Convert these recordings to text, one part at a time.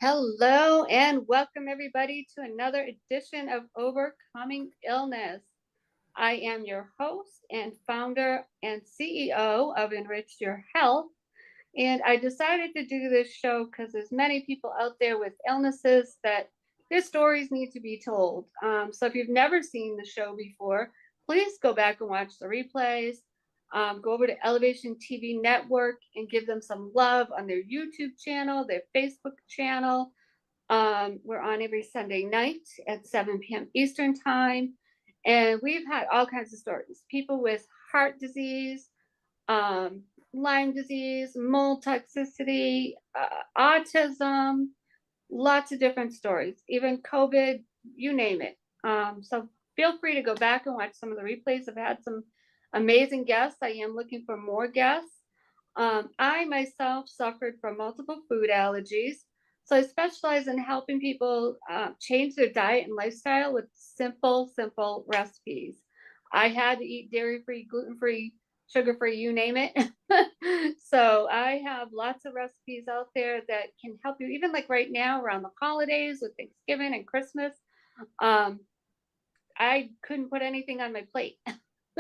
Hello and welcome everybody to another edition of Overcoming Illness. I am your host and founder and CEO of Enrich Your Health. And I decided to do this show because there's many people out there with illnesses that their stories need to be told. So if you've never seen the show before, please go back and watch the replays. Go over to Elevation TV Network and give them some love on their YouTube channel, their Facebook channel. We're on every Sunday night at 7 p.m. Eastern Time. And we've had all kinds of stories. People with heart disease, Lyme disease, mold toxicity, autism, lots of different stories, even COVID, you name it. So feel free to go back and watch some of the replays. I've had some amazing guests. I am looking for more guests. I myself suffered from multiple food allergies. So I specialize in helping people change their diet and lifestyle with simple recipes. I had to eat dairy-free, gluten-free, sugar-free, you name it. So I have lots of recipes out there that can help you, even like right now around the holidays with Thanksgiving and Christmas. Um, I couldn't put anything on my plate.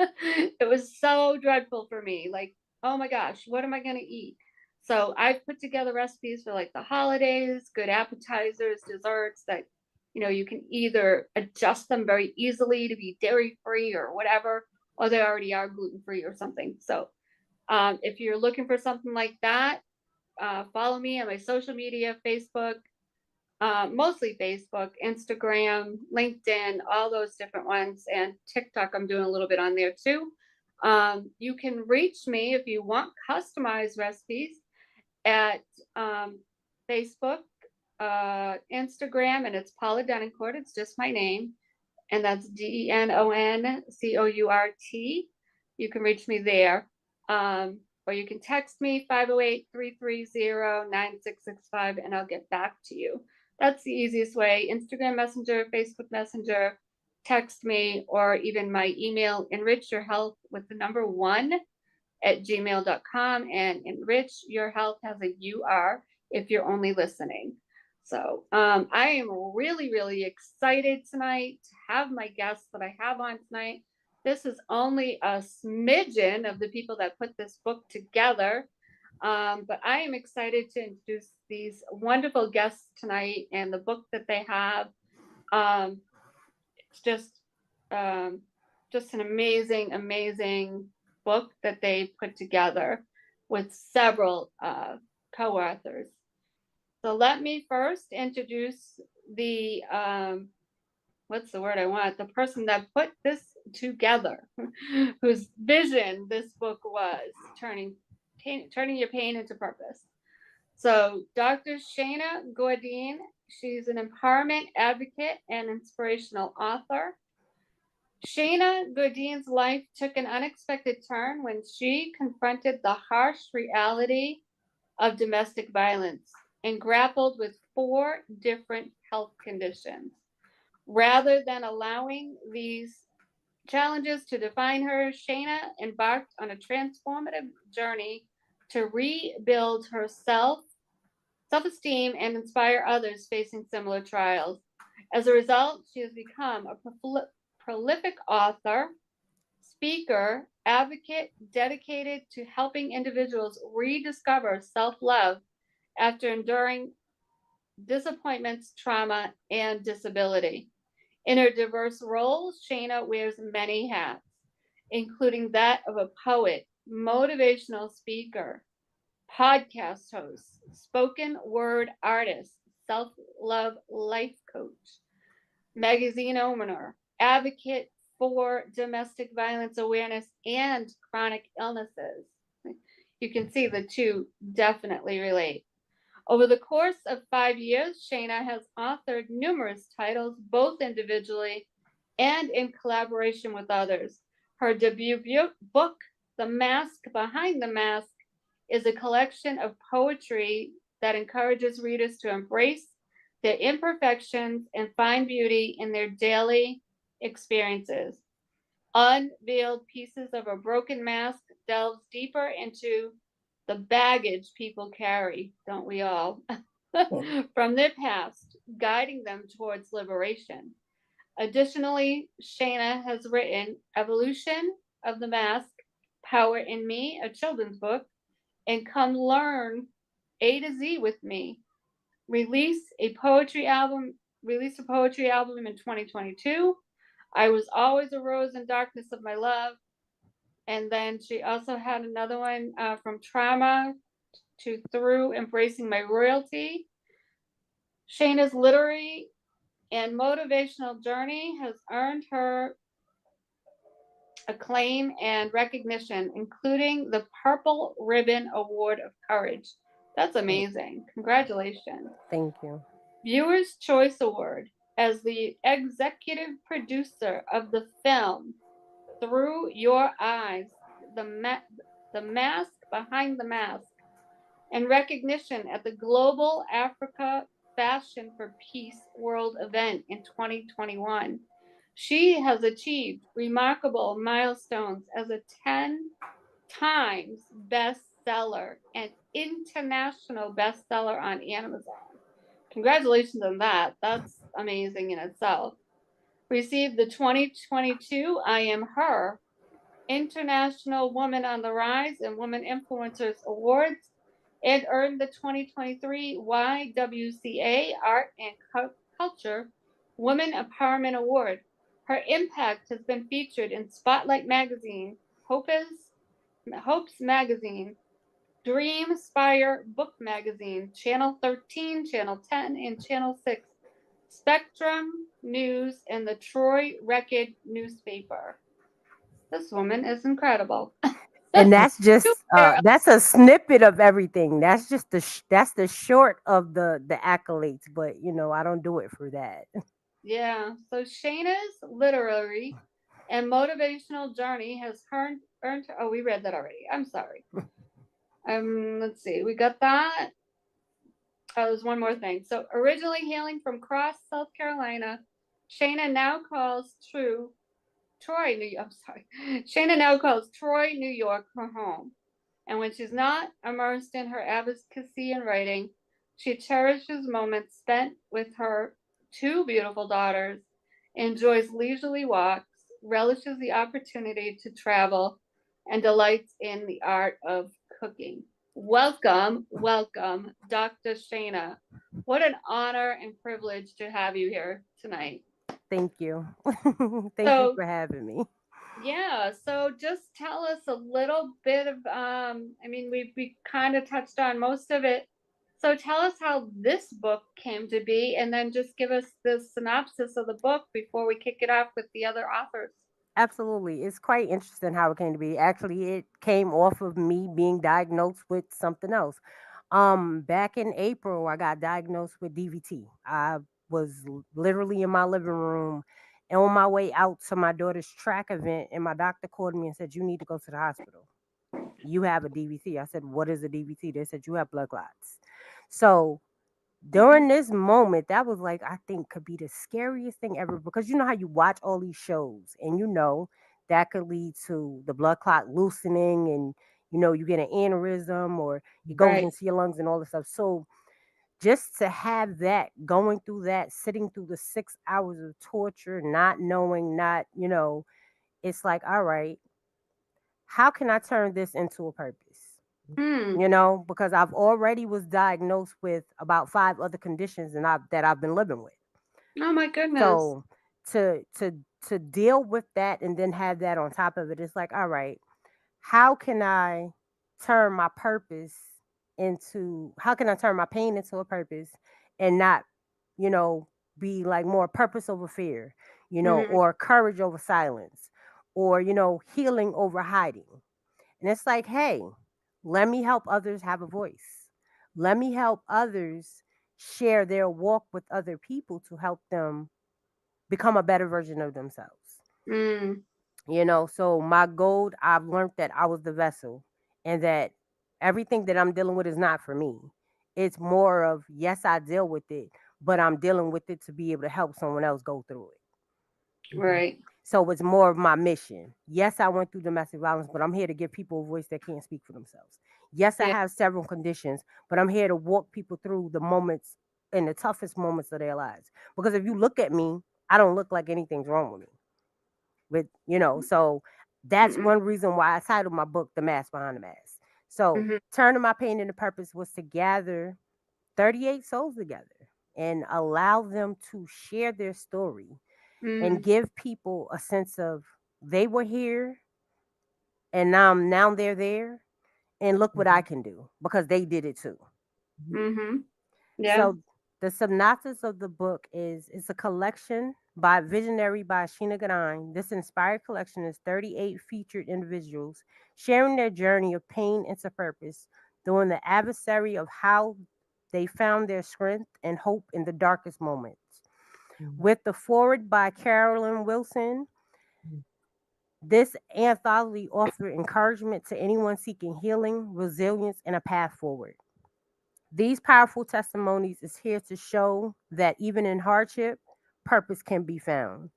It was so dreadful for me. Like, oh my gosh, what am I going to eat? So I've put together recipes for like the holidays, good appetizers, desserts that, you can either adjust them very easily to be dairy free or whatever, or they already are gluten free or something. So if you're looking for something like that, follow me on my social media, Facebook, mostly Facebook, Instagram, LinkedIn, all those different ones, and TikTok. I'm doing a little bit on there too. You can reach me if you want customized recipes at Facebook, Instagram, and it's Paula Denoncourt. It's just my name, and that's Denoncourt. You can reach me there. Or you can text me 508-330-9665 and I'll get back to you. That's the easiest way. Instagram Messenger, Facebook Messenger, text me, or even my email, enrich your health with the number 1 at gmail.com. And enrich your health has a UR if you're only listening. So I am really excited tonight to have my guests that I have on tonight. This is only a smidgen of the people that put this book together. But I am excited to introduce these wonderful guests tonight and the book that they have. It's just an amazing book that they put together with several co-authors. So let me first introduce the what's the word I want? The person that put this together, whose vision this book was turning your pain into purpose. So Dr. Shana Gourdine, she's an empowerment advocate and inspirational author. Shana Gourdine's life took an unexpected turn when she confronted the harsh reality of domestic violence and grappled with 4 different health conditions. Rather than allowing these challenges to define her, Shana embarked on a transformative journey to rebuild her self-esteem and inspire others facing similar trials. As a result, she has become a prolific author, speaker, advocate dedicated to helping individuals rediscover self-love after enduring disappointments, trauma, and disability. In her diverse roles, Shana wears many hats, including that of a poet, motivational speaker, podcast host, spoken word artist, self-love life coach, magazine owner, advocate for domestic violence awareness and chronic illnesses. You can see the two definitely relate. Over the course of 5 years, Shana has authored numerous titles, both individually and in collaboration with others. Her debut book, The Mask Behind the Mask, is a collection of poetry that encourages readers to embrace their imperfections and find beauty in their daily experiences. Unveiled Pieces of a Broken Mask delves deeper into the baggage people carry, don't we all? from their past, guiding them towards liberation. Additionally, Shana has written Evolution of the Mask, Power in Me, a children's book, and Come Learn A to Z with Me. Release a poetry album, Released a poetry album in 2022. I Was Always a Rose in Darkness of My Love. And then she also had another one from Trauma to Through Embracing My Royalty. Shana's literary and motivational journey has earned her acclaim and recognition, including the Purple Ribbon Award of Courage. That's amazing. Congratulations. Thank you. Viewers' Choice Award as the executive producer of the film Through Your Eyes, the, ma- the Mask Behind the Mask, and recognition at the Global Africa Fashion for Peace World event in 2021. She has achieved remarkable milestones as a 10 times bestseller and international bestseller on Amazon. Congratulations on that. That's amazing in itself. Received the 2022 I Am Her International Woman on the Rise and Women Influencers Awards and earned the 2023 YWCA Art and Culture Women Empowerment Award. Her impact has been featured in Spotlight Magazine, Hope's Magazine, Dream Spire Book Magazine, Channel 13, Channel 10, and Channel 6, Spectrum News, and the Troy Record newspaper. This woman is incredible. And that's Two just girls. that's a snippet of everything. That's just that's the short of the accolades. But I don't do it for that. Yeah. So Shayna's literary and motivational journey has earned her. Oh, we read that already. I'm sorry. Let's see. We got that. Oh, there's one more thing. So originally hailing from Cross, South Carolina, Shayna now calls Troy, New York. I'm sorry. Shayna now calls Troy, New York, her home. And when she's not immersed in her advocacy and writing, she cherishes moments spent with her two beautiful daughters, enjoys leisurely walks, relishes the opportunity to travel, and delights in the art of cooking. Welcome, welcome, Dr. Shana. What an honor and privilege to have you here tonight. Thank you. Thank you So, for having me. yeah, so just tell us a little bit of I mean we kind of touched on most of it. So tell us how this book came to be and then just give us the synopsis of the book before we kick it off with the other authors. Absolutely. It's quite interesting how it came to be. Actually, it came off of me being diagnosed with something else. Back in April, I got diagnosed with DVT. I was literally in my living room and on my way out to my daughter's track event, and my doctor called me and said, "You need to go to the hospital. You have a DVT." I said, "What is a DVT?" They said, "You have blood clots." So Okay. during this moment, that was like, I think, could be the scariest thing ever, because you know how you watch all these shows and that could lead to the blood clot loosening, and you get an aneurysm, or it goes Right. into your lungs and all this stuff. So just to have that, going through that, sitting through the 6 hours of torture, not knowing, not, it's like, all right, how can I turn this into a purpose? Hmm. Because I've already was diagnosed with about five other conditions that I've been living with. Oh my goodness. So to deal with that and then have that on top of it, it's like, all right, how can I turn my purpose how can I turn my pain into a purpose, and not, you know, be like more purpose over fear, Hmm. or courage over silence, or, healing over hiding. And it's like, hey, let me help others have a voice. Let me help others share their walk with other people to help them become a better version of themselves. Mm. So my goal, I've learned that I was the vessel, and that everything that I'm dealing with is not for me. It's more of, yes, I deal with it, but I'm dealing with it to be able to help someone else go through it. Right. So it's more of my mission. Yes, I went through domestic violence, but I'm here to give people a voice that can't speak for themselves. Yes, I Yeah. have several conditions, but I'm here to walk people through the moments in the toughest moments of their lives. Because if you look at me, I don't look like anything's wrong with me. So that's Mm-mm. one reason why I titled my book The Mask Behind the Mask. So Mhm. turning my pain into purpose was to gather 38 souls together and allow them to share their story and Mm. give people a sense of they were here and now they're there and look what I can do because they did it too. Mhm. Yeah. So the synopsis of the book is it's a collection by visionary by Shana Gourdine. This inspired collection is 38 featured individuals sharing their journey of pain into purpose, during the adversary of how they found their strength and hope in the darkest moments. With the forward by Carolyn Wilson, this anthology offers encouragement to anyone seeking healing, resilience, and a path forward. These powerful testimonies is here to show that even in hardship, purpose can be found.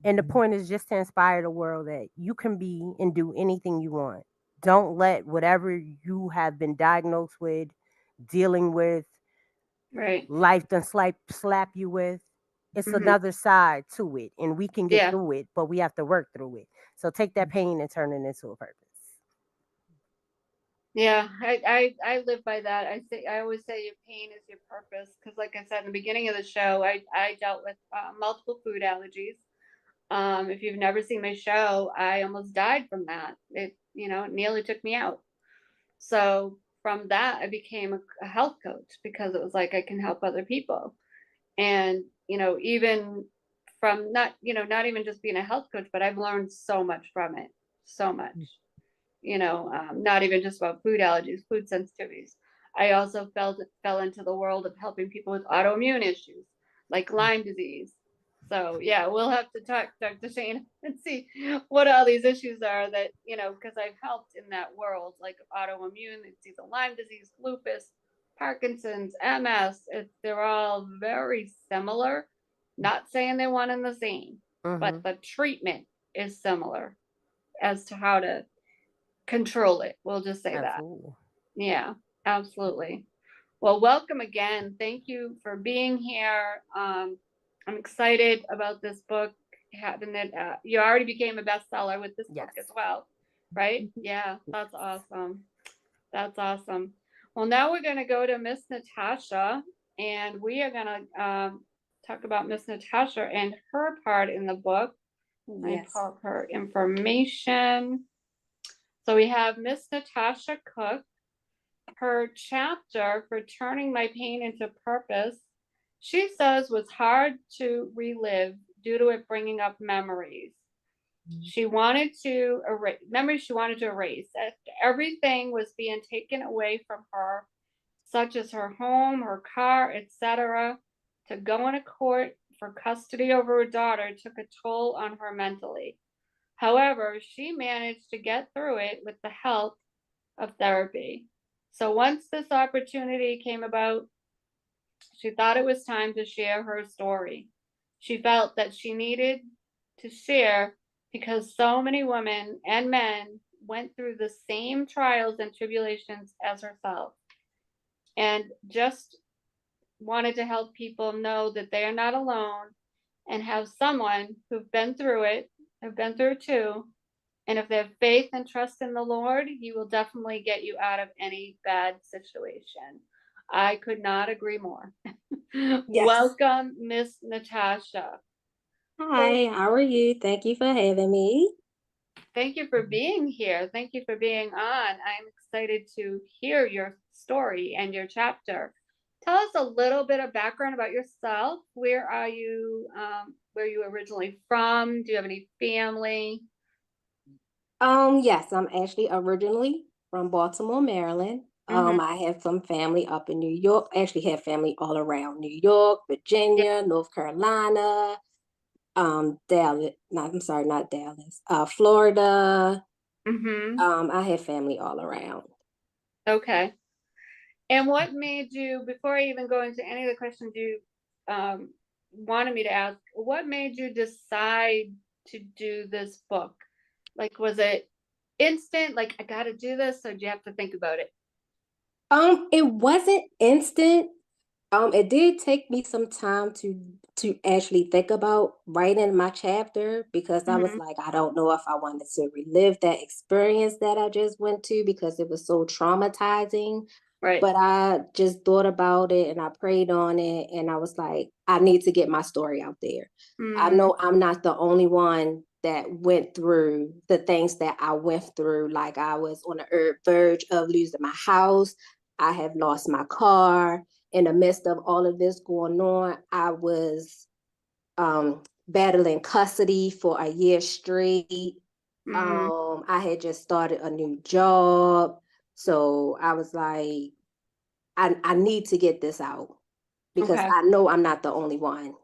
And the point is just to inspire the world that you can be and do anything you want. Don't let whatever you have been diagnosed with, dealing with, Right. life done slap you with. It's Mhm. another side to it, and we can get Yeah. through it, but we have to work through it. So take that pain and turn it into a purpose. Yeah. I live by that. I always say your pain is your purpose because, like I said in the beginning of the show, I dealt with multiple food allergies. If you've never seen my show, I almost died from that. It nearly took me out. So from that, I became a health coach because it was like I can help other people. And, even from not even just being a health coach, but I've learned so much from it. So much. Not even just about food allergies, food sensitivities. I also fell into the world of helping people with autoimmune issues like Lyme disease. So yeah, we'll have to talk to Shane and see what all these issues are that because I've helped in that world like autoimmune, it's either Lyme disease, lupus, Parkinson's, MS. They're all very similar. Not saying they're one and the same, but Mm-hmm. the treatment is similar as to how to control it. We'll just say that. Absolutely. Yeah, absolutely. Well, welcome again. Thank you for being here. I'm excited about this book. Having it, you already became a bestseller with this book Yes. as well, right? Yeah, that's awesome. That's awesome. Well, now we're going to go to Miss Natasha, and we are going to talk about Miss Natasha and her part in the book. Let me pull Yes. up her information. So we have Miss Natasha Cook, her chapter for turning my pain into purpose, she says was hard to relive due to it bringing up memories. She wanted to erase memories she wanted to erase. Everything was being taken away from her, such as her home, her car, etc. To go in a court for custody over her daughter took a toll on her mentally. However, she managed to get through it with the help of therapy. So once this opportunity came about, she thought it was time to share her story. She felt that she needed to share because so many women and men went through the same trials and tribulations as herself, and just wanted to help people know that they are not alone and have someone who've been through it, have been through it too. And if they have faith and trust in the Lord, He will definitely get you out of any bad situation. I could not agree more. Yes. Welcome, Miss Natasha. So, Hi, how are you? Thank you for having me. thank you for being here. Thank you for being on. I'm excited to hear your story and your chapter. Tell us a little bit of background about yourself. Where are you? Where are you originally from? Do you have any family? Yes, I'm actually originally from Baltimore, Maryland. Mm-hmm. I have some family up in New York. Actually have family all around New York, Yeah. Virginia, North Carolina, Dallas. Not, I'm sorry, not Dallas. Florida. Mm-hmm. I have family all around. Okay. And what made you, before I even go into any of the questions you wanted me to ask, what made you decide to do this book? Like, was it instant? Like, I got to do this, or did you have to think about it? It wasn't instant. It did take me some time to actually think about writing my chapter because I was Mhm. like, I don't know if I wanted to relive that experience that I just went to because it was so traumatizing. Right. But I just thought about it and I prayed on it and I was like, I need to get my story out there. I Mm, know I'm not the only one that went through the things that I went through. Like I was on the verge of losing my house. I have lost my car. In the midst of all of this going on, I was battling custody for a year straight. mm, I had just started a new job. So I was like, I need to get this out because okay. I know I'm not the only one.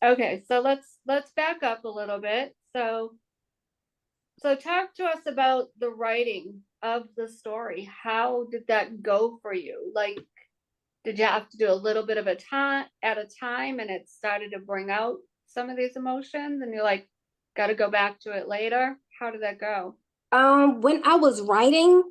Okay. So let's back up a little bit. So talk to us about the writing of the story. How did that go for you? Like, did you have to do a little bit of a time at a time and it started to bring out some of these emotions and you're like, got to go back to it later? How did that go? When I was writing,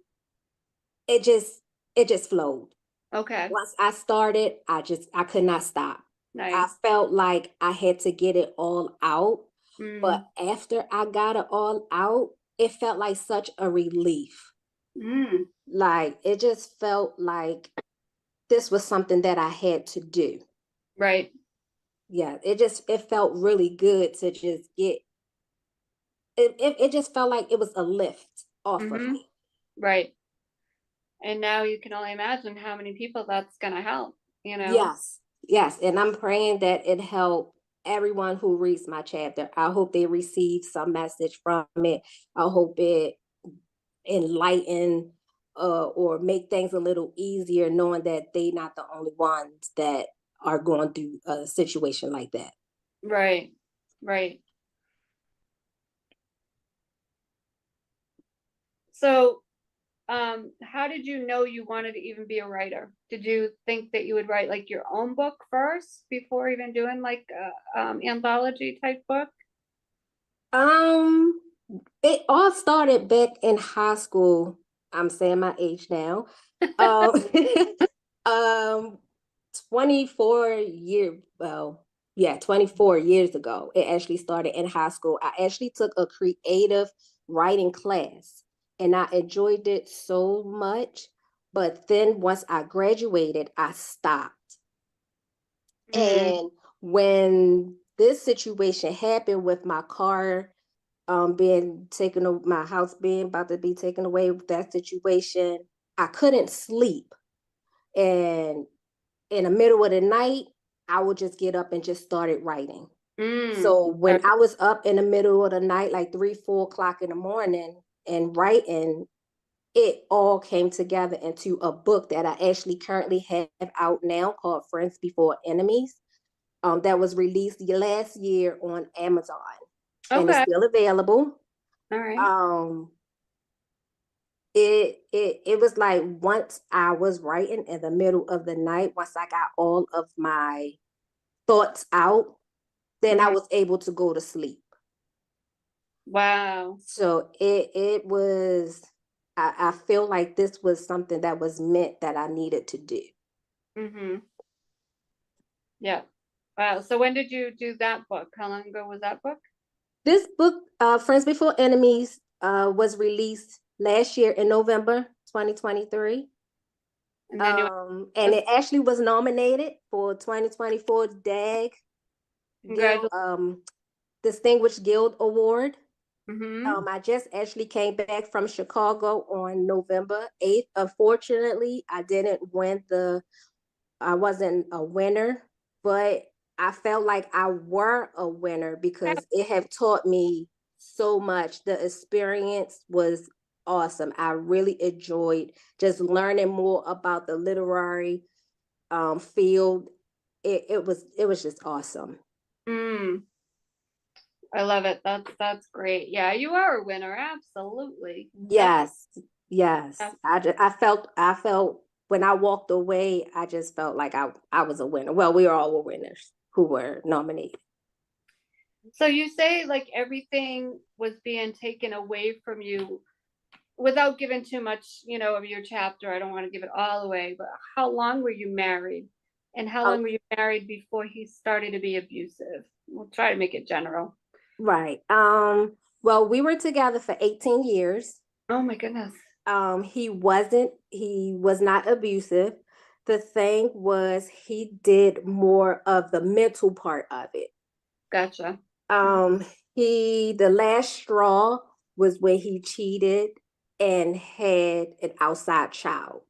it just it just flowed. Okay. Once I started, I could not stop. I Nice. felt like I had to get it all out. But Mm, after I got it all out, it felt like such a relief. mm, Like it just felt like this was something that I had to do. right. Yeah, it felt really good to just get it just felt like it was a lift off of Mm-hmm. me. Right. And now you can only imagine how many people that's going to help, you know? Yes. Yes. And I'm praying that it helped everyone who reads my chapter. I hope they receive some message from it. I hope it enlighten or make things a little easier knowing that they not the only ones that are going through a situation like that. Right. Right. So, how did you know you wanted to even be a writer? Did you think that you would write like your own book first before even doing like a anthology type book? Um, it all started back in high school. I'm saying my age now. Um, um, 24 years ago. It actually started in high school. I actually took a creative writing class and I enjoyed it so much. But then once I graduated, I stopped. Mm, And when this situation happened with my car being taken, my house being about to be taken away with that situation, I couldn't sleep. And in the middle of the night, I would just get up and just started writing. mm, So when I was up in the middle of the night, like 3, 4 o'clock in the morning and writing, it all came together into a book that I actually currently have out now called Friends Before Enemies. That was released last year on Amazon and it's okay. still available. All right. Um, it was like once I was writing in the middle of the night, once I got all of my thoughts out, then I Mhm. was able to go to sleep. Wow. So it was I feel like this was something that was meant that I needed to do. Mm-hmm. Yeah. Wow. So when did you do that book? How long ago was that book? This book, Friends Before Enemies, was released last year in November 2023. And then you And it actually was nominated for 2024 DAG Guild congratulations. Distinguished Guild Award. Mm-hmm. I just actually came back from Chicago on November 8th. Unfortunately, I wasn't a winner, but I felt like I were a winner because it have taught me so much. The experience was awesome. I really enjoyed just learning more about the literary field. It was just awesome. Mm, I love it. That's great. Yeah, you are a winner. Absolutely. That's Yes, yes. that's I felt when I walked away, I just felt like I was a winner. Well, we all were winners who were nominated. so you say like everything was being taken away from you. without giving too much, of your chapter, I don't want to give it all away, but how long were you married? And how Oh, long were you married before he started to be abusive? We'll try to make it general. right. Well, we were together for 18 years. Oh my goodness. He was not abusive. The thing was he did more of the mental part of it. Gotcha. Um, the last straw was when he cheated and had an outside child.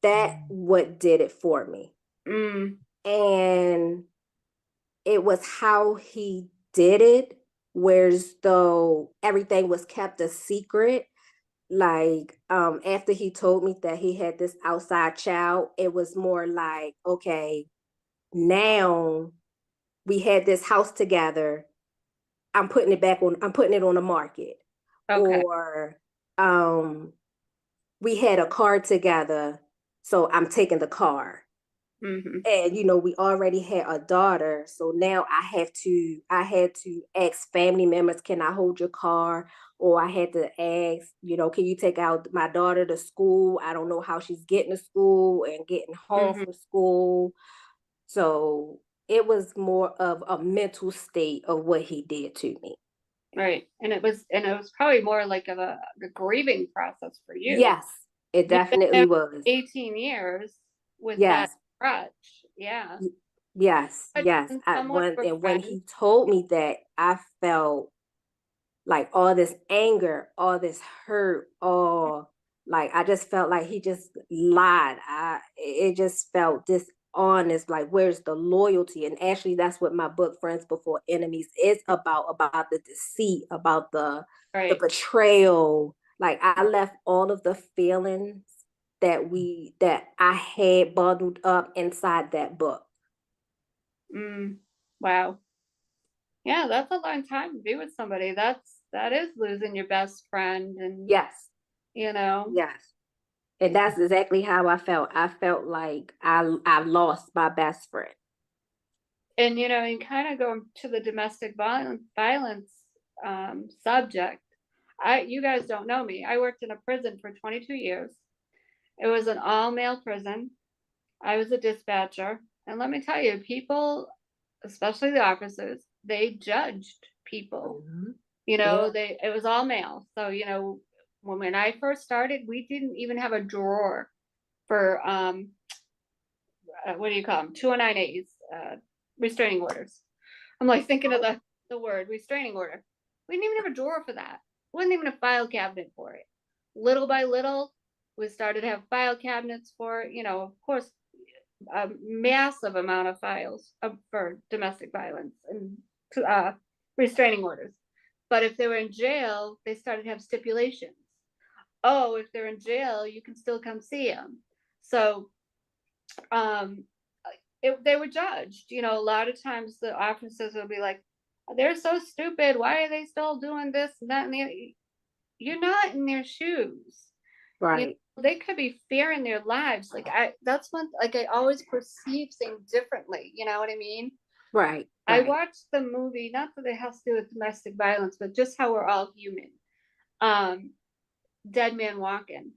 That what did it for me. Mm, And it was how he did it, whereas though everything was kept a secret. Like after he told me that he had this outside child, it was more like, okay, now we had this house together. I'm putting it on the market. okay. Or we had a car together, so I'm taking the car. Hmm. And we already had a daughter, so now I had to ask family members, can I hold your car? Or I had to ask, can you take out my daughter to school? I don't know how she's getting to school and getting home Hmm. from school. So it was more of a mental state of what he did to me. Right. And it was probably more like of a grieving process for you. Yes, it You've been there definitely was. 18 years with that Yes. crutch. Yeah. Yes, But yes. and somewhat of a And when friend. he told me that, I felt like all this anger, all this hurt, all like I just felt like he just lied. It just felt dishonest. Like, where's the loyalty? And actually, that's what my book "Friends Before Enemies" is about the deceit, about the Right. betrayal. Like, I left all of the feelings that I had bottled up inside that book. Mm, wow. Yeah, that's a long time to be with somebody. That is losing your best friend, and Yes, you know, yes. And that's exactly how I felt. I felt like I lost my best friend. and kind of going to the domestic violence subject. You guys don't know me. I worked in a prison for 22 years. It was an all male prison. I was a dispatcher, and let me tell you, people, especially the officers, they judged people. Mm-hmm. Yeah. It was all male. So when I first started, we didn't even have a drawer for what do you call them, 209As, restraining orders. I'm like thinking of the word restraining order. We didn't even have a drawer for that. Wasn't even a file cabinet for it. Little by little, we started to have file cabinets for it. Of course, a massive amount of files for domestic violence and restraining orders. But if they were in jail, they started to have stipulations. Oh, if they're in jail, you can still come see them. So um, they were judged. A lot of times the officers will be like, they're so stupid. Why are they still doing this and that and the other? You're not in their shoes. Right. They could be fearing their lives. That's one, like, I always perceive things differently. You know what I mean? Right. I Right. watched the movie, not that it has to do with domestic violence, but just how we're all human. Um, Dead Man Walking.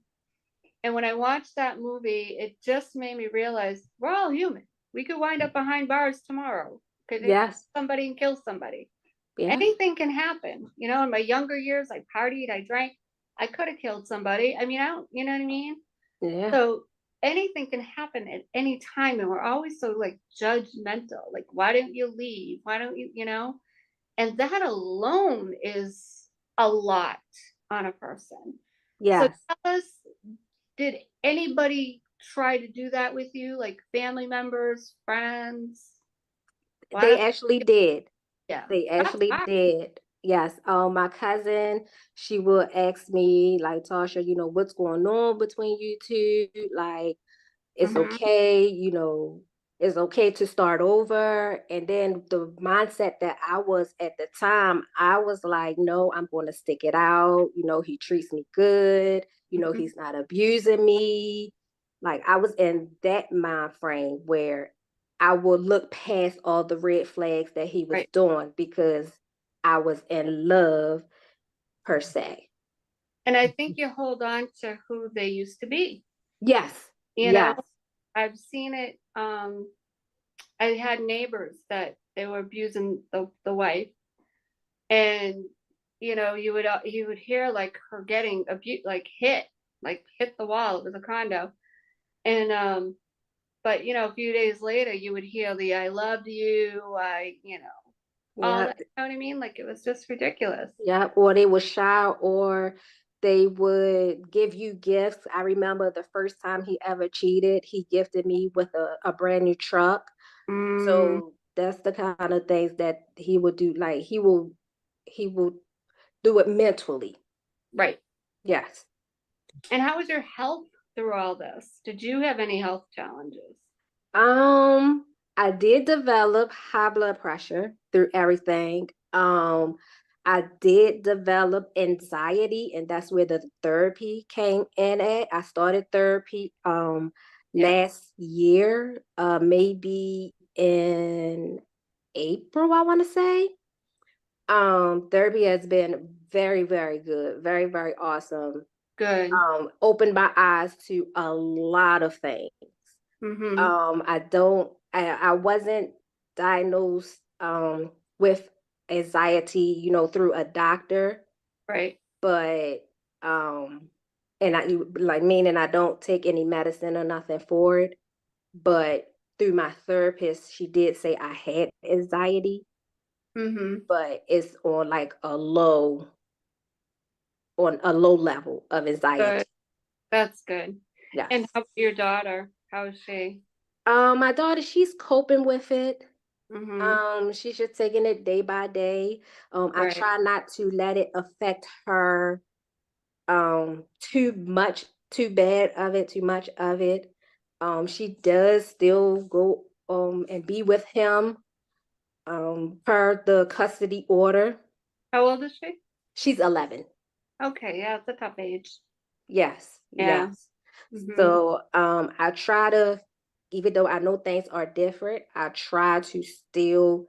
And when I watched that movie, it just made me realize we're all human. We could wind up behind bars tomorrow. Could hit Yes. somebody and kill somebody. Yeah. Anything can happen. In my younger years, I partied, I drank. I could have killed somebody. I mean, I don't, you know what I mean? Yeah. So anything can happen at any time. And we're always so like judgmental. Like, why don't you leave? Why don't you? And that alone is a lot on a person. So Yes. tell us, did anybody try to do that with you? Like family members, friends? Why They don't actually did. Yeah. They That's actually hard. did. Yes. My cousin, she would ask me, like, Tasha, what's going on between you two? Like, it's Mhm. okay, it's okay to start over. And then the mindset that I was at the time, I was like, no, I'm going to stick it out. He treats me good. Mhm. He's not abusing me. Like, I was in that mind frame where I would look past all the red flags that he was Right. doing because I was in love per se. And I think you hold on to who they used to be. Yes. You know, Yes. I've seen it. I had neighbors that they were abusing the wife, and you would hear like her getting abused, like hit the wall. It was a condo, and but a few days later you would hear the "I loved you," all Yeah. that. You know what I mean? Like it was just ridiculous. Yeah, or they would shy, or they would give you gifts. I remember the first time he ever cheated, he gifted me with a brand new truck. Mm, So that's the kind of things that he would do. Like he will do it mentally. right. Yes. And how was your health through all this? Did you have any health challenges? Um, I did develop high blood pressure through everything. I did develop anxiety, and that's where the therapy came in at. I started therapy Yeah, last year, maybe in April, I want to say. Therapy has been very, very good, very, very awesome. good. Opened my eyes to a lot of things. Mm-hmm. I wasn't diagnosed with anxiety, through a doctor, Right. but and like, meaning I don't take any medicine or nothing for it, but through my therapist, she did say I had anxiety, Mm-hmm. but it's on a low level of Good. anxiety. That's good. And Yes. how about your daughter? How is she? My daughter, she's coping with it. Mm-hmm. She's just taking it day by day. I Right. try not to let it affect her too much, too much of it. She does still go and be with him per the custody order. How old is she? She's 11. Okay, yeah, it's a tough age. Yes, Yeah. yes. Mm-hmm. So I try to, even though I know things are different, I try to still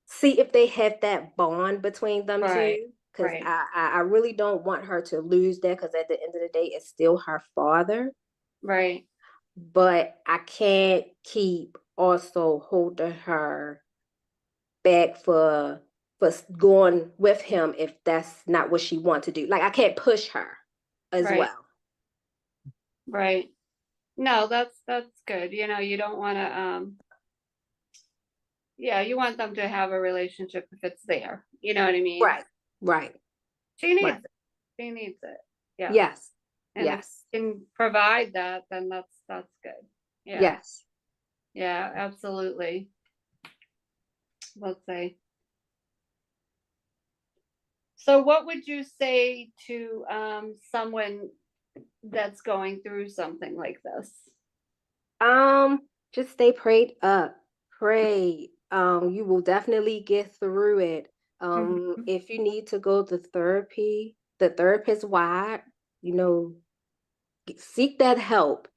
see if they have that bond between them Right. two, because Right. I really don't want her to lose that, because at the end of the day it's still her father, Right. but I can't keep also holding her back for going with him if that's not what she wants to do. Like, I can't push her as Right. well. Right. No, that's good. You don't want to yeah, you want them to have a relationship if it's there. You know what I mean? Right, right, She right. needs it. She needs it. Yeah. Yes, And if yes, you can provide that, then that's good. Yeah. yes. Yeah, absolutely. Let's say. So what would you say to someone that's going through something like this? Um, just stay prayed up. Pray. You will definitely get through it. Mhm. If you need to go to therapy, the therapist wide, you know, seek that help.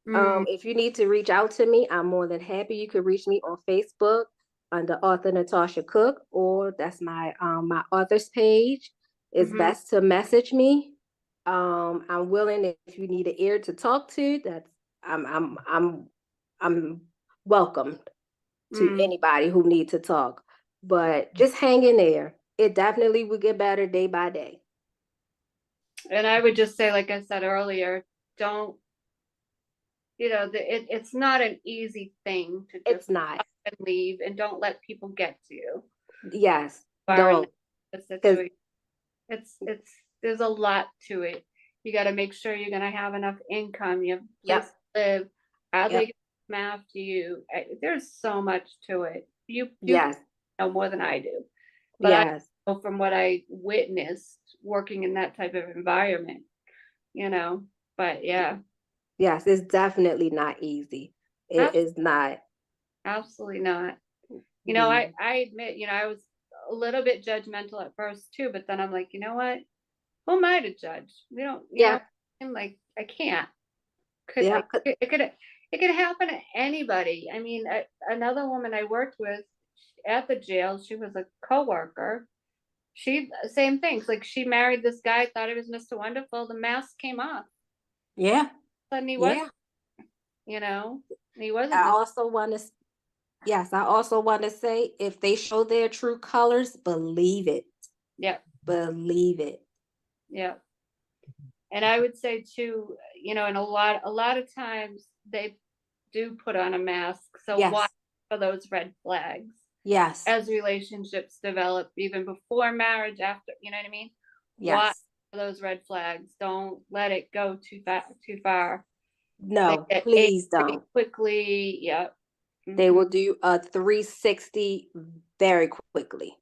Mm, If you need to reach out to me, I'm more than happy. You could reach me on Facebook under author Natasha Cook, or that's my author's page. It's mhm, best to message me. I'm willing, if you need an ear to talk to. That's I'm welcome to mm. anybody who needs to talk. But just hang in there. It definitely will get better day by day. And I would just say, like I said earlier, don't, it's not an easy thing to just It's not. up and leave, and don't let people get to you. Yes, Are in don't. the Because situation. It's there's a lot to it. You got to make sure you're gonna have enough income. You have a place yep, to live. How they yep, come after you. There's so much to it. You yes, know more than I do, but I yes. know from what I witnessed working in that type of environment. You know, but yeah, Yes, it's definitely not easy. It ab- is not. absolutely not. Mhm. I admit, I was a little bit judgmental at first too, but then I'm like, you know what? Who am I to judge? We don't, Yeah, and like I can't. Could yeah, I? It could happen to anybody. I mean, another woman I worked with at the jail, she was a coworker, same things. Like she married this guy, thought he was Mr. Wonderful. The mask came off. Yeah. Suddenly he was, Yeah. and he wasn't. I also want to, yes, I also want to say if they show their true colors, believe it. Yeah. Believe it. Yeah. And I would say too, and a lot of times they do put on a mask. So Yes. watch for those red flags Yes. as relationships develop, even before marriage, after, you know what I mean? Watch Yes. for those red flags. Don't let it go too far. No, They get please pretty don't. quickly. Yep. They will do a 360 very quickly.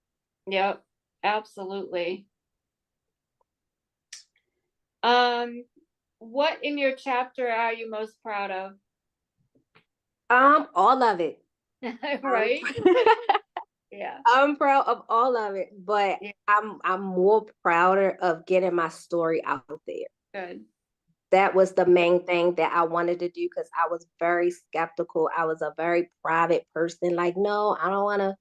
Yep. Absolutely. What in your chapter are you most proud of? All of it. Right? Yeah. I'm proud of all of it, but Yeah. I'm more prouder of getting my story out there. Good. That was the main thing that I wanted to do because I was very skeptical. I was a very private person. Like, no, I don't want to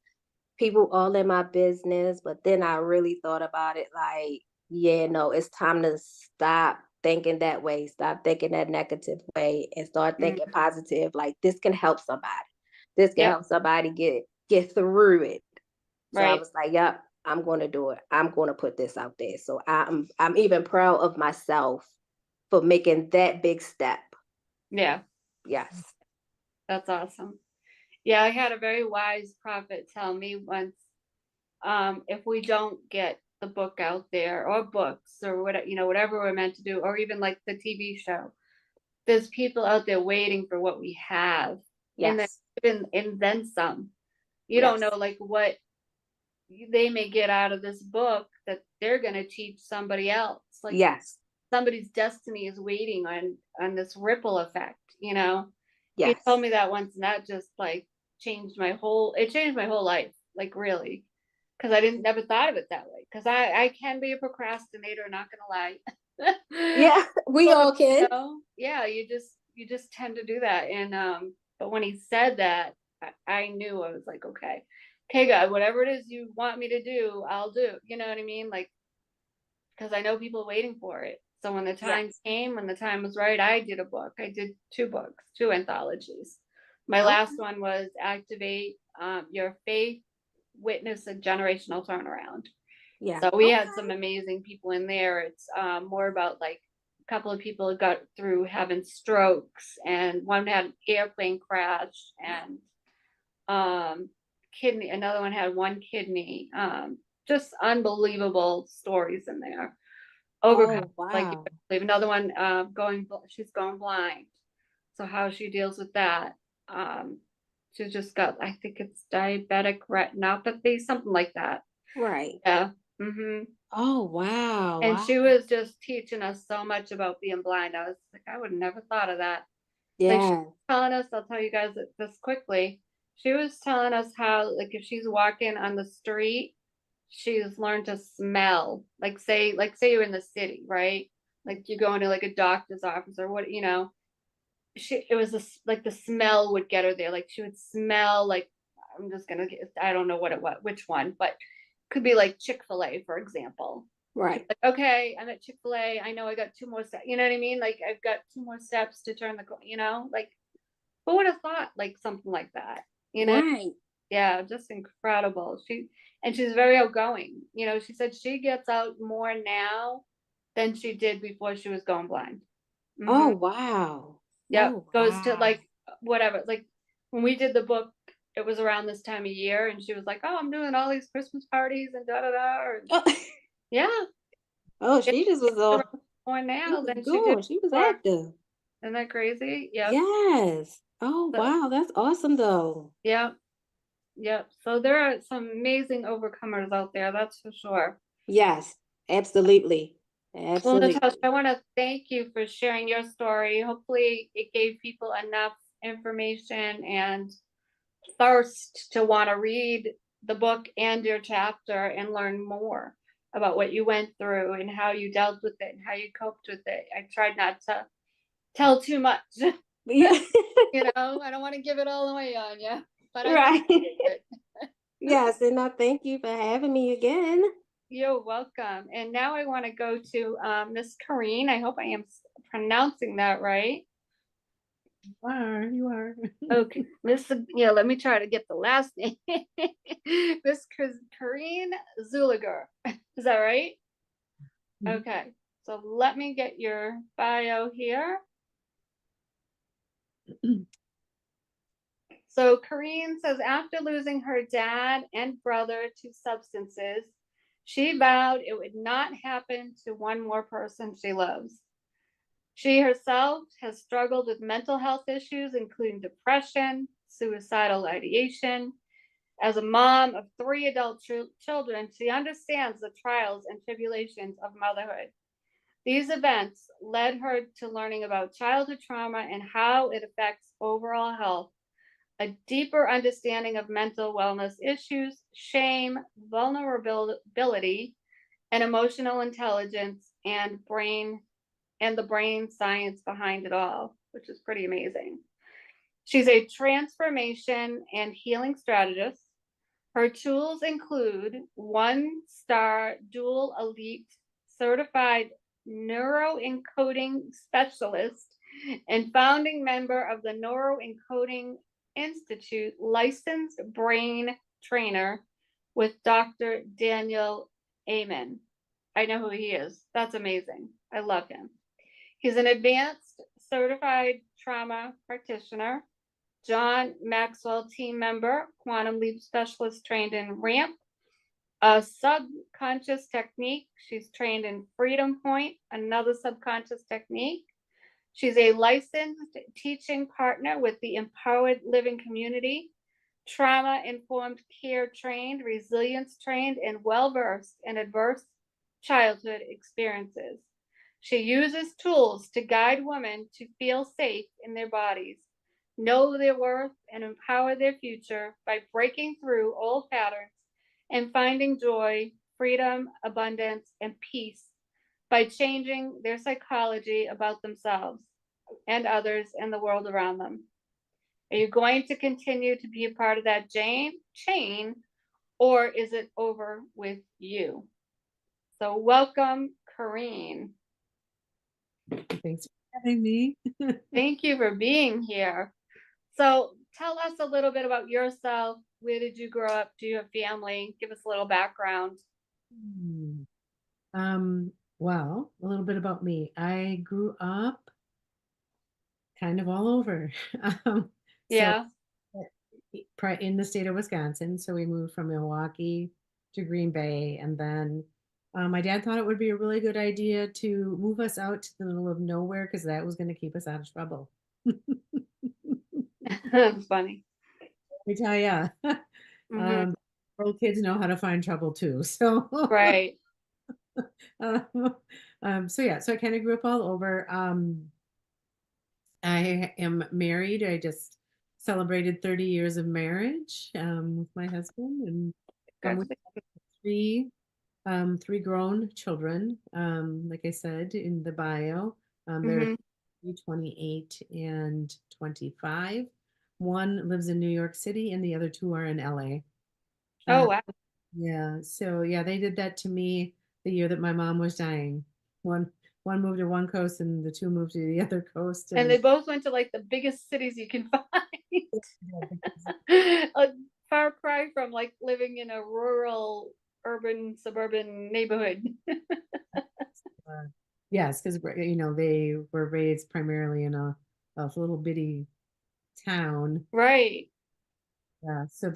people all in my business. But then I really thought about it like, yeah, no, it's time to stop thinking that way, stop thinking that negative way, and start thinking positive. Like this can help somebody. This can help somebody get through it. So I was like, yep, I'm going to do it. I'm going to put this out there. So I'm even proud of myself for making that big step. Yeah. Yes. That's awesome. Yeah, I had a very wise prophet tell me once, if we don't get the book out there or books or whatever we're meant to do, or even like the TV show, there's people out there waiting for what we have. Yes. And then some. You don't know like what they may get out of this book that they're going to teach somebody else. Like yes. Somebody's destiny is waiting on this ripple effect, Yes. He told me that once, and that just like changed my whole life, like really, because I didn't never thought of it that way, because I can be a procrastinator, not gonna lie. Yeah, we all can. Yeah, you just tend to do that. And but when he said that, I knew. I was like, okay, God, whatever it is you want me to do, I'll do. You know what I mean? Like, because I know people waiting for it. So when the time came, when the time was right, I did a book. I did 2 books, 2 anthologies. My last one was Activate Your Faith, Witness a Generational Turnaround. Yeah. So we had some amazing people in there. It's more about like a couple of people got through having strokes, and one had an airplane crash, and another one had 1 kidney. Just unbelievable stories in there. Overcome, like you believe. Another one she's going blind, so how she deals with that. She's just got, I think it's diabetic retinopathy, something like that. Right. Yeah. Oh wow. And she was just teaching us so much about being blind. I was like, I would never thought of that. Like she was telling us, I'll tell you guys this quickly. She was telling us how, like, if she's walking on the street, she's learned to smell. Like say you're in the city, right? Like you go into like a doctor's office or what, it was like the smell would get her there. Like she would smell like, I don't know which one, but could be like Chick-fil-A, for example. Right. Like, okay, I'm at Chick-fil-A. I know I got 2 more steps. You know what I mean? Like I've got 2 more steps to turn like who would have thought like something like that? Right. Yeah, just incredible. She's very outgoing. She said she gets out more now than she did before she was going blind. Oh wow. Yep. Oh, Goes to wow. like whatever. Like when we did the book, it was around this time of year, and she was like, "Oh, I'm doing all these Christmas parties and da da da." Yeah. Oh, she just was more now than she going. did She was before. active. Isn't that crazy? Yep. Yes. Oh wow, that's awesome though. Yep. Yep. So there are some amazing overcomers out there, that's for sure. Yes, absolutely. Well, Absolutely. Natasha, I want to thank you for sharing your story. Hopefully it gave people enough information and thirst to want to read the book and your chapter and learn more about what you went through and how you dealt with it and how you coped with it. I tried not to tell too much. Yeah. I don't want to give it all away on you, but Right. I Yes, and I thank you for having me again. You're welcome. And now I want to go to Miss Corrine. I hope I am pronouncing that right. You are. Okay, Miss, yeah, let me try to get the last name. Miss Corrine Zuliger. Is that right? Mhm. Okay, so let me get your bio here. So Corrine says after losing her dad and brother to substances, she vowed it would not happen to one more person she loves. She herself has struggled with mental health issues, including depression, suicidal ideation. As a mom of 3 adult children, she understands the trials and tribulations of motherhood. These events led her to learning about childhood trauma and how it affects overall health, a deeper understanding of mental wellness issues, shame, vulnerability, and emotional intelligence and the brain science behind it all, which is pretty amazing. She's a transformation and healing strategist. Her tools include 1-star dual elite certified neuroencoding specialist and founding member of the Neuroencoding Institute, licensed brain trainer with Dr. Daniel Amen. I know who he is. That's amazing. I love him. He's an advanced certified trauma practitioner, John Maxwell team member, quantum leap specialist trained in RAMP, a subconscious technique. She's trained in Freedom Point, another subconscious technique. She's a licensed teaching partner with the Empowered Living Community, trauma informed care trained, resilience trained, and well versed in adverse childhood experiences. She uses tools to guide women to feel safe in their bodies, know their worth, and empower their future by breaking through old patterns and finding joy, freedom, abundance, and peace by changing their psychology about themselves and others and the world around them. Are you going to continue to be a part of that chain, or is it over with you? So welcome, Corrine. Thanks for having me. Thank you for being here. So tell us a little bit about yourself. Where did you grow up? Do you have family? Give us a little background. Hmm. Well, a little bit about me. I grew up kind of all over. Um, so Yeah. in the state of Wisconsin. So we moved from Milwaukee to Green Bay, and then my dad thought it would be a really good idea to move us out to the middle of nowhere because that was going to keep us out of trouble. That's funny. Let me tell you, Hmm. little kids know how to find trouble too. So, Right. uh, so yeah, so I kind of grew up all over. I am married. I just celebrated 30 years of marriage with my husband, and we Good. have three grown children. Like I said in the bio, they're Hmm. 28 and 25. One lives in New York City, and the other two are in LA. Oh, Uh, wow. yeah, so yeah, they did that to me the year that my mom was dying. One one moved to one coast, and the two moved to the other coast, And and they both went to like the biggest cities you can find. A far cry from like living in a rural, urban, suburban neighborhood. uh, yes, because they were raised primarily in a little bitty town. Right. Yeah, so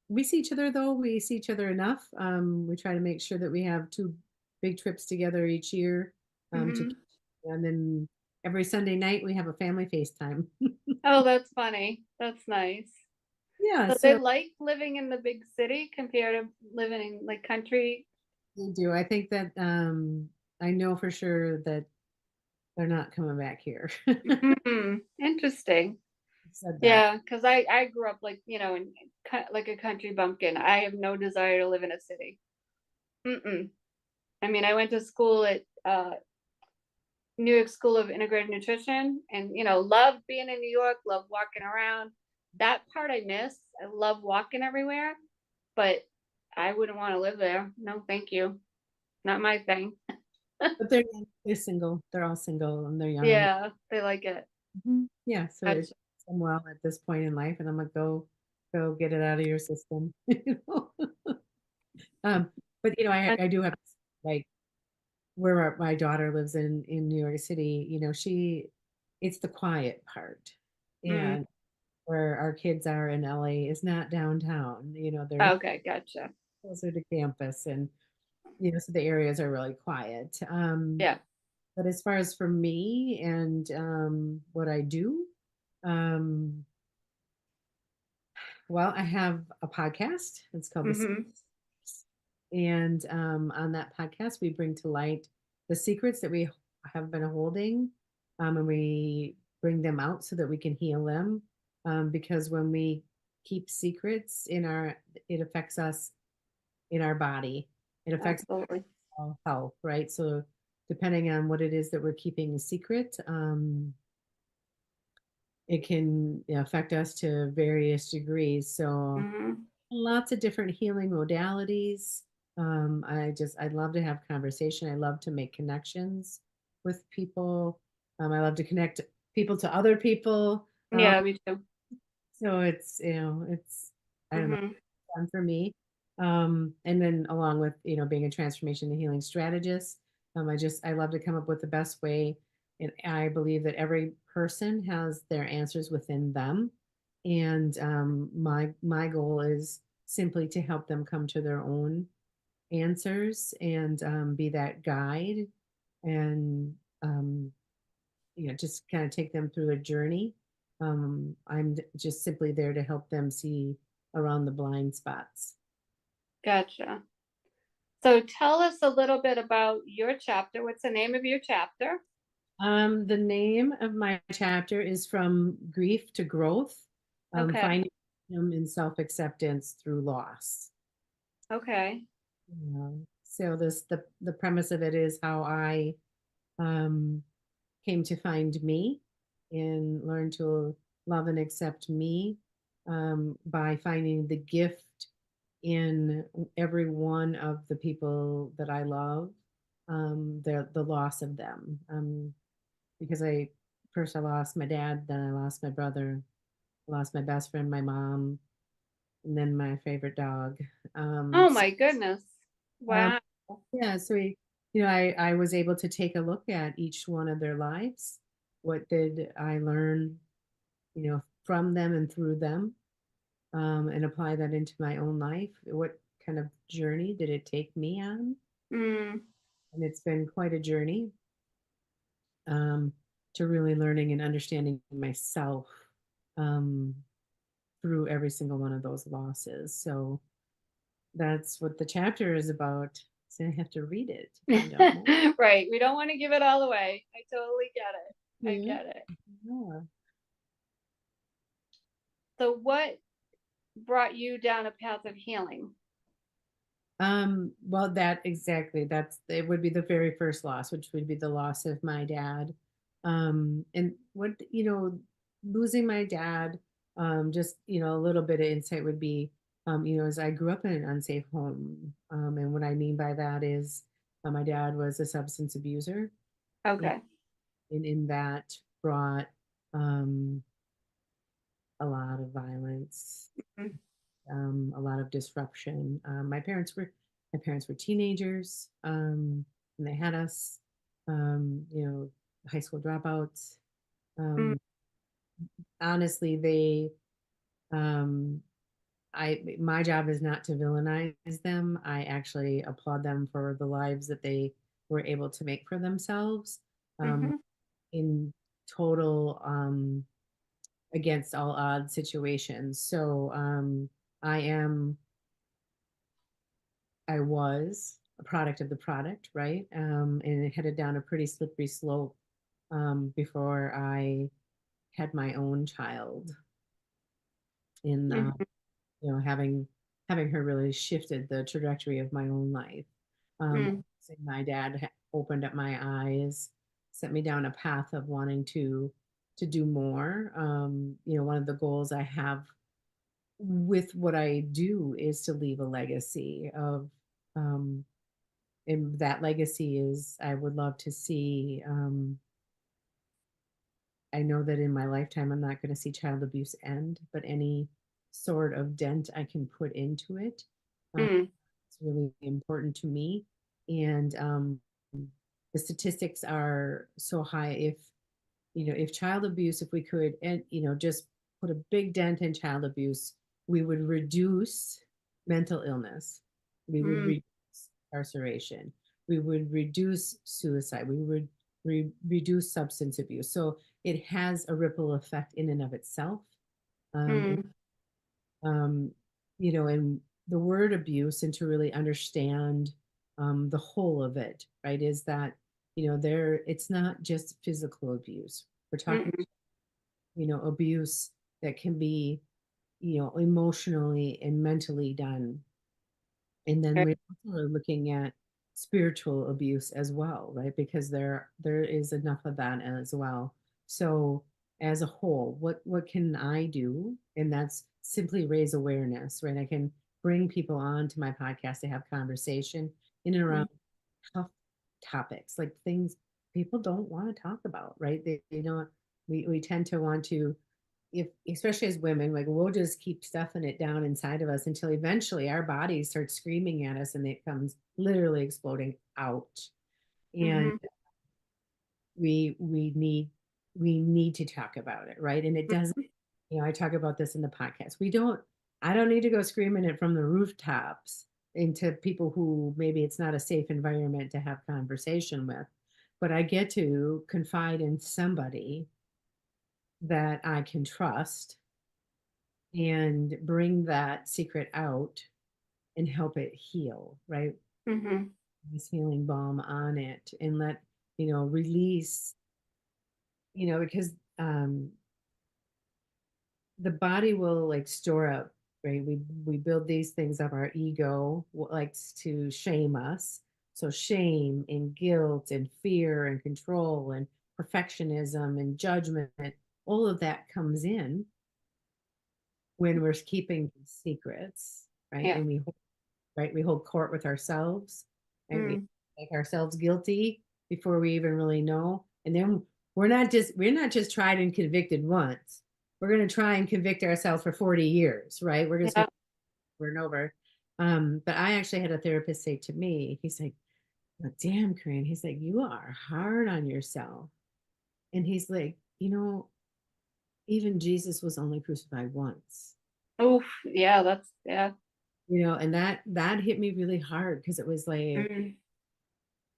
we see each other though. We see each other enough. We try to make sure that we have two big trips together each year. To Hmm. and then every Sunday night we have a family FaceTime. Oh, that's funny. That's nice. Yeah, So they so like living in the big city compared to living in like country. we do. I think that I know for sure that they're not coming back here. Hmm. Interesting. Said that. Yeah, because I grew up like in like a country bumpkin. I have no desire to live in a city. Mm-mm. I mean, I went to school at New York School of Integrated Nutrition, and loved being in New York. Loved walking around. That part I miss. I love walking everywhere, but I wouldn't want to live there. No, thank you. Not my thing. But they're single. They're all single and they're young. Yeah, they like it. Yeah, so it's Gotcha. done well at this point in life, and I'm like, go get it out of your system. You know? Um, but And- I do have like where my daughter lives in New York City. It's the quiet part, mm, and where our kids are in LA is not downtown. They're okay, gotcha. closer to campus, and so the areas are really quiet. Yeah. But as far as for me and what I do, um, well, I have a podcast. It's called The Mm-hmm. And on that podcast, we bring to light the secrets that we have been holding, and we bring them out so that we can heal them. Because when we keep secrets it affects us in our body. It affects Absolutely. our health, right? So depending on what it is that we're keeping a secret, it can affect us to various degrees. So Mm-hmm. lots of different healing modalities. I love to have conversation. I love to make connections with people. I love to connect people to other people. Yeah, me too. So it's I don't know, Mm-hmm. fun for me. And then along with being a transformation and healing strategist, I love to come up with the best way, and I believe that every person has their answers within them, and my goal is simply to help them come to their own answers and be that guide and um, just kind of take them through a journey. I'm just simply there to help them see around the blind spots. Gotcha. So tell us a little bit about your chapter. What's the name of your chapter? The name of my chapter is From Grief to Growth, Okay. Finding Freedom in Self-Acceptance Through Loss. Okay. Yeah. So the premise of it is how I um, came to find me and learn to love and accept me by finding the gift in every one of the people that I love, the loss of them. Because I lost my dad, then I lost my brother, lost my best friend, my mom, and then my favorite dog. Oh So, my goodness. um, Wow. yeah, so I was able to take a look at each one of their lives. What did I learn, from them and through them, and apply that into my own life? What kind of journey did it take me on? Mm, And it's been quite a journey, um, to really learning and understanding myself um, through every single one of those losses. So that's what the chapter is about. So I have to read it to find out more. right. We don't want to give it all away. I totally get it. I Yeah. get it. Yeah. So what brought you down a path of healing? Well, it would be the very first loss, which would be the loss of my dad. And losing my dad, just, a little bit of insight would be, as I grew up in an unsafe home. And what I mean by that is my dad was a substance abuser, and Okay. in that brought um, a lot of violence, Mm, a lot of disruption. My parents were teenagers, and they had us, high school dropouts. mm, Um, honestly, they, um, my job is not to villainize them. I actually applaud them for the lives that they were able to make for themselves, um, mm-hmm. in total, against all odds situations. So, I am I was a product of the product, right? And it headed down a pretty slippery slope before I had my own child. In Mm-hmm. having her really shifted the trajectory of my own life. Um, Mm, my dad opened up my eyes, set me down a path of wanting to do more. One of the goals I have with what I do is to leave a legacy of, um, and that legacy is I would love to see. I know that in my lifetime I'm not going to see child abuse end, but any sort of dent I can put into it, Mm, it's really important to me. And the statistics are so high. If child abuse, if we could, and just put a big dent in child abuse, we would reduce mental illness, we would mm, reduce incarceration, we would reduce suicide, we would reduce substance abuse. So it has a ripple effect in and of itself. And, mm, um, and the word abuse, and to really understand the whole of it, right, is that it's not just physical abuse. We're talking mm, abuse that can be, emotionally and mentally done. And then right. we're also looking at spiritual abuse as well, right? Because there is enough of that as well. So as a whole, what can I do? And that's simply raise awareness, right? I can bring people on to my podcast to have conversation in and Mm, around tough topics, like things people don't want to talk about, right? They don't. We tend to want to, if especially as women, like we'll just keep stuffing it down inside of us until eventually our bodies start screaming at us and it comes literally exploding out. And mhm, we need to talk about it, right? And it doesn't, mhm. I talk about this in the podcast. I don't need to go screaming it from the rooftops into people who maybe it's not a safe environment to have conversation with, but I get to confide in somebody that I can trust and bring that secret out and help it heal, right? Mhm. This healing balm on it and let, release, because um the body will like store up, right? We build these things up. Our ego likes to shame us. So shame and guilt and fear and control and perfectionism and judgment, all of that comes in when we're keeping secrets, right? Yeah. And we hold court with ourselves, right? We Mm, make ourselves guilty before we even really know. And then we're not just tried and convicted once. We're going to try and convict ourselves for 40 years, right? We're just going yeah. to over and over. But I actually had a therapist say to me, he's like, "Oh, damn, Corinne," he's like, "you are hard on yourself." And he's like, even Jesus was only crucified once. Oof. Yeah. That's yeah. And that hit me really hard because it was like, Mm,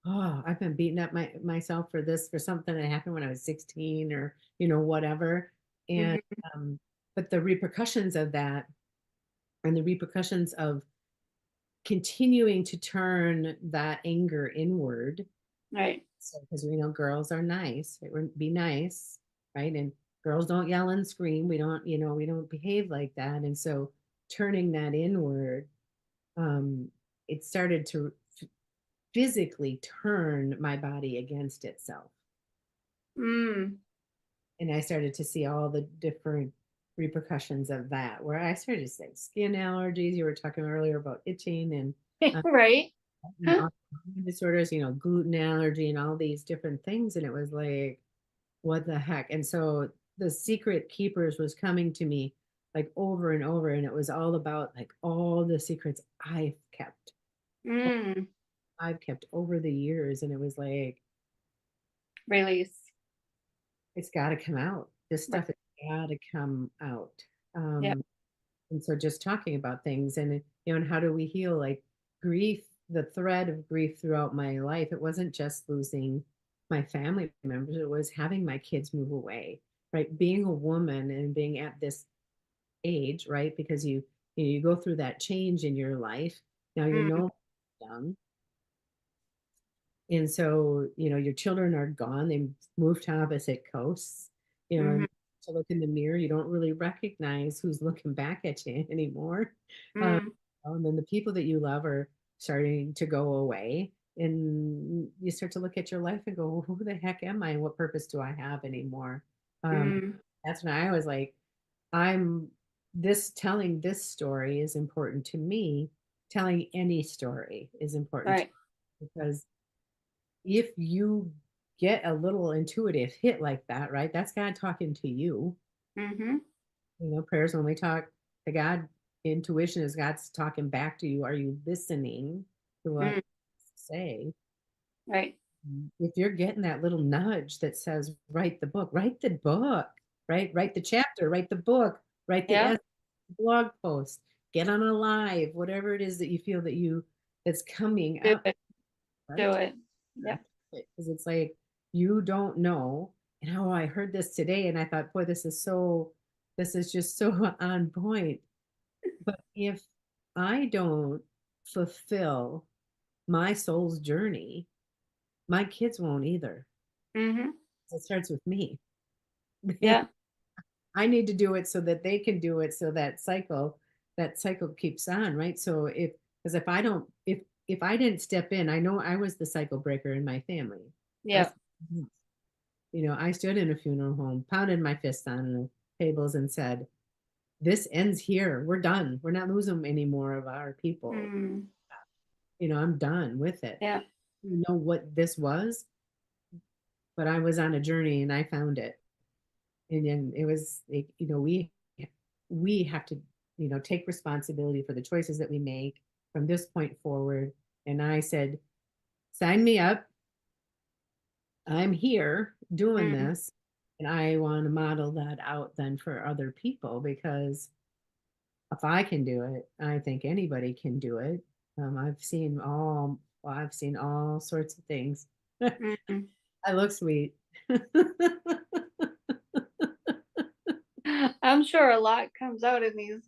oh, I've been beating up myself for something that happened when I was 16 or whatever. And mhm. um but the repercussions of that, and the repercussions of continuing to turn that anger inward. Right. So because we know girls are nice, right? Be nice, right? And girls don't yell and scream. We don't behave like that. And so turning that inward, um it started to physically turn my body against itself. Mm, And I started to see all the different repercussions of that, where I started to say skin allergies. You were talking earlier about itching and uh, right. autoimmune disorders, gluten allergy and all these different things. And it was like, what the heck? And so the secret keepers was coming to me like over and over. And it was all about like all the secrets Mm, I've kept over the years. And it was like, release. it's got to come out. This Right. stuff has got to come out. Yeah. Um, and so just talking about things and how do we heal like grief, the thread of grief throughout my life. It wasn't just losing my family members, it was having my kids move away, right? Being a woman and being at this age, right? Because you go through that change in your life. Now you're Mm, no longer young. And so, your children are gone. They moved to opposite coasts, mhm, and to look in the mirror, you don't really recognize who's looking back at you anymore. Um, mm, and then the people that you love are starting to go away. And you start to look at your life and go, well, who the heck am I? And what purpose do I have anymore? Um, mm, that's when I was like, I'm telling this story is important to me. Telling any story is important to Right. me, because if you get a little intuitive hit like that, right? That's God talking to you. Mm-hmm. Prayers when we talk to God, intuition is God's talking back to you. Are you listening to what Mm, I say? right. If you're getting that little nudge that says, write the book, right? Write the chapter, write the book, write the Yeah. blog post, get on a live, whatever it is that you feel that's coming Do up, it. Do right? it. Yep. Because it's like, you don't know. And how I heard this today, and I thought, boy, this is just so on point. But if I don't fulfill my soul's journey, my kids won't either. Mm-hmm. It starts with me. Yeah. I need to do it so that they can do it, so that cycle keeps on, right? So because if I don't, if I didn't step in, I know I was the cycle breaker in my family. I, Yeah. I stood in a funeral home, pounded my fist on the tables and said, this ends here. We're done. We're not losing any more of our people. Mm, I'm done with it. yeah. You know what this was, but I was on a journey and I found it. And then it was like, we have to, take responsibility for the choices that we make from this point forward. And I said, sign me up. I'm here doing Mm, this. And I want to model that out then for other people, because if I can do it, I think anybody can do it. I've seen all sorts of things. mm. I look sweet. I'm sure a lot comes out in these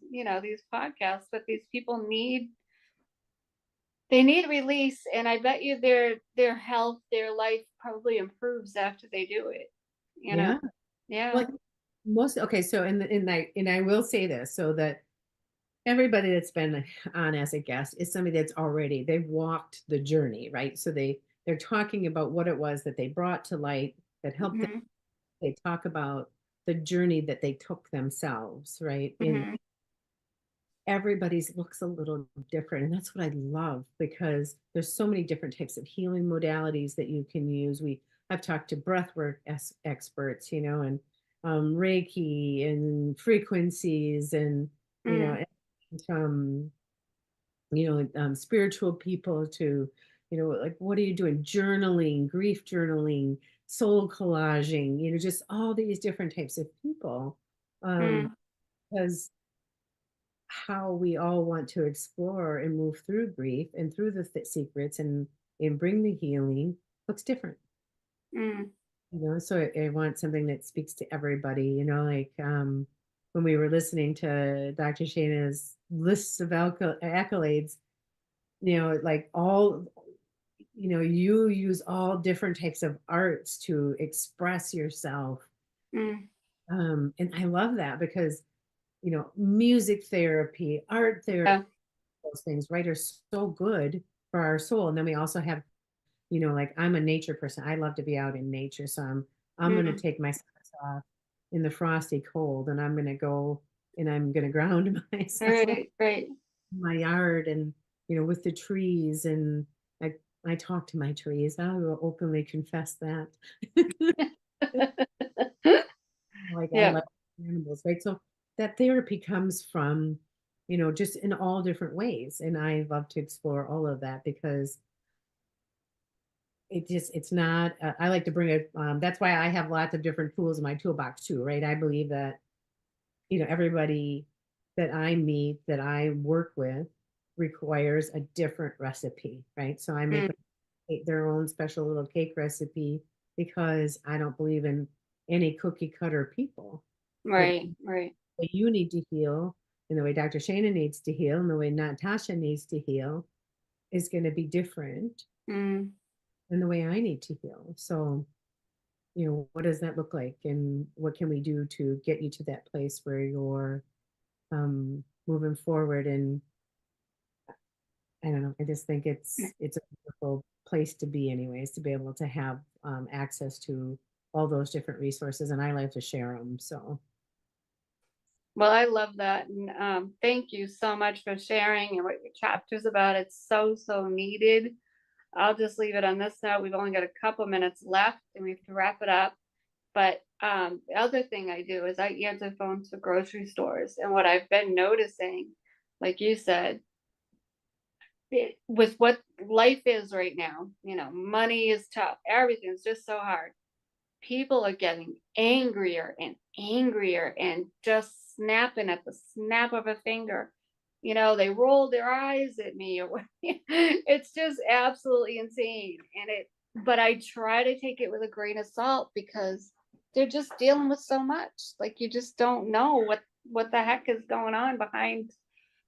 podcasts, but these people need release, and I bet you their health, their life probably improves after they do it. You know? Yeah. Yeah. Well, okay, so and I will say this, so that everybody that's been on as a guest is somebody that's already, they've walked the journey, right? So they're talking about what it was that they brought to light that helped them. Mm-hmm. They talk about the journey that they took themselves, right? And Mm-hmm. everybody's looks a little different, and that's what I love, because there's so many different types of healing modalities that you can use. I've talked to breathwork experts, and Reiki and frequencies, and you know Mm, and from spiritual people to, like, what are you doing, journaling, grief journaling, soul collaging, just all these different types of people, um mm, because how we all want to explore and move through grief and through the secrets, and bring the healing looks different. mm. So I want something that speaks to everybody, like, when we were listening to Dr. Shana's lists of accolades, like all, you use all different types of arts to express yourself. Mm. And I love that, because music therapy, art therapy, Yeah. those things, right, are so good for our soul. And then we also have, like, I'm a nature person. I love to be out in nature. So I'm going to Mm. take my socks off in the frosty cold, and I'm going to go and I'm going to ground myself in Right. Right. my yard, and, with the trees. And I talk to my trees. I will openly confess that. Like, I Yeah. love animals, right? So that therapy comes from, just in all different ways. And I love to explore all of that, because it's not, I like to bring it, that's why I have lots of different tools in my toolbox too, right? I believe that, everybody that I meet, that I work with, requires a different recipe, right? So I make Mm. them their own special little cake recipe, because I don't believe in any cookie cutter people. That Right. Right. way you need to heal, and the way Dr. Shana needs to heal, and the way Natasha needs to heal is going to be different Mm. than the way I need to heal. So, what does that look like? And what can we do to get you to that place where you're, moving forward? And I don't know, I just think it's a wonderful place to be, anyways, to be able to have, access to all those different resources. And I like to share them. So, Well, I love that. And thank you so much for sharing and what your chapter's about. It's so, so needed. I'll just leave it on this note. We've only got a couple minutes left and we have to wrap it up. But the other thing I do is I answer phones for grocery stores. And what I've been noticing, like you said, with what life is right now, money is tough. Everything's just so hard. People are getting angrier and angrier and just snapping at the snap of a finger. They roll their eyes at me or it's just absolutely insane. But I try to take it with a grain of salt because they're just dealing with so much. Like you just don't know what the heck is going on behind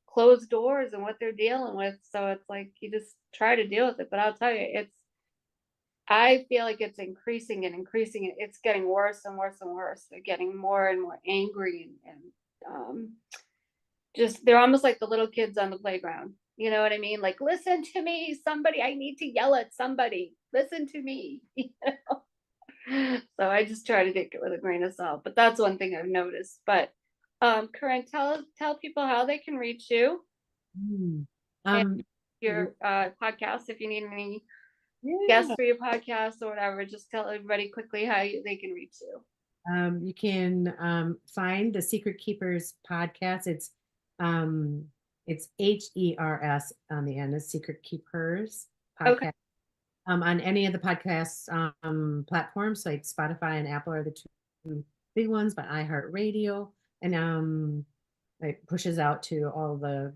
closed doors and what they're dealing with. So it's like you just try to deal with it. But I'll tell you, I feel like it's increasing and increasing. It's getting worse and worse and worse. They're getting more and more angry and just they're almost like the little kids on the playground. You know what I mean? Like, listen to me, somebody. I need to yell at somebody. Listen to me. So I just try to take it with a grain of salt. But that's one thing I've noticed. But Corinne, tell people how they can reach you Mm. and your podcast if you need any Yeah. guests for your podcast or whatever. Just tell everybody quickly how they can reach you. You can find the Secret Keepers podcast. It's HERS on the end. It's Secret Keepers podcast. Okay. On any of the podcast platforms like Spotify and Apple are the two big ones, but iHeartRadio and it pushes out to all the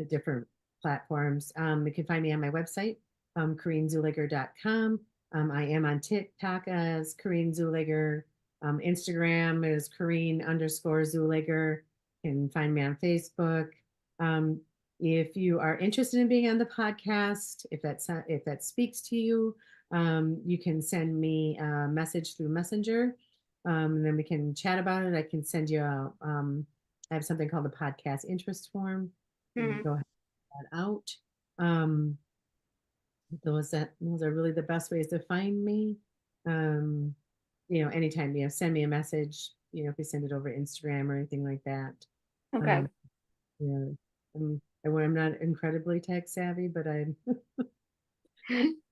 different platforms. You can find me on my website, CorrineZuliger.com. I am on TikTok as Corrine Zuliger. Instagram is Corrine_Zuliger. You can find me on Facebook. If you are interested in being on the podcast, if that speaks to you, you can send me a message through Messenger, and then we can chat about it. I can send you I have something called the podcast interest form. You can go ahead and check that out. Those are really the best ways to find me. Anytime, send me a message, if you send it over Instagram or anything like that. Okay. I'm not incredibly tech savvy, but I'm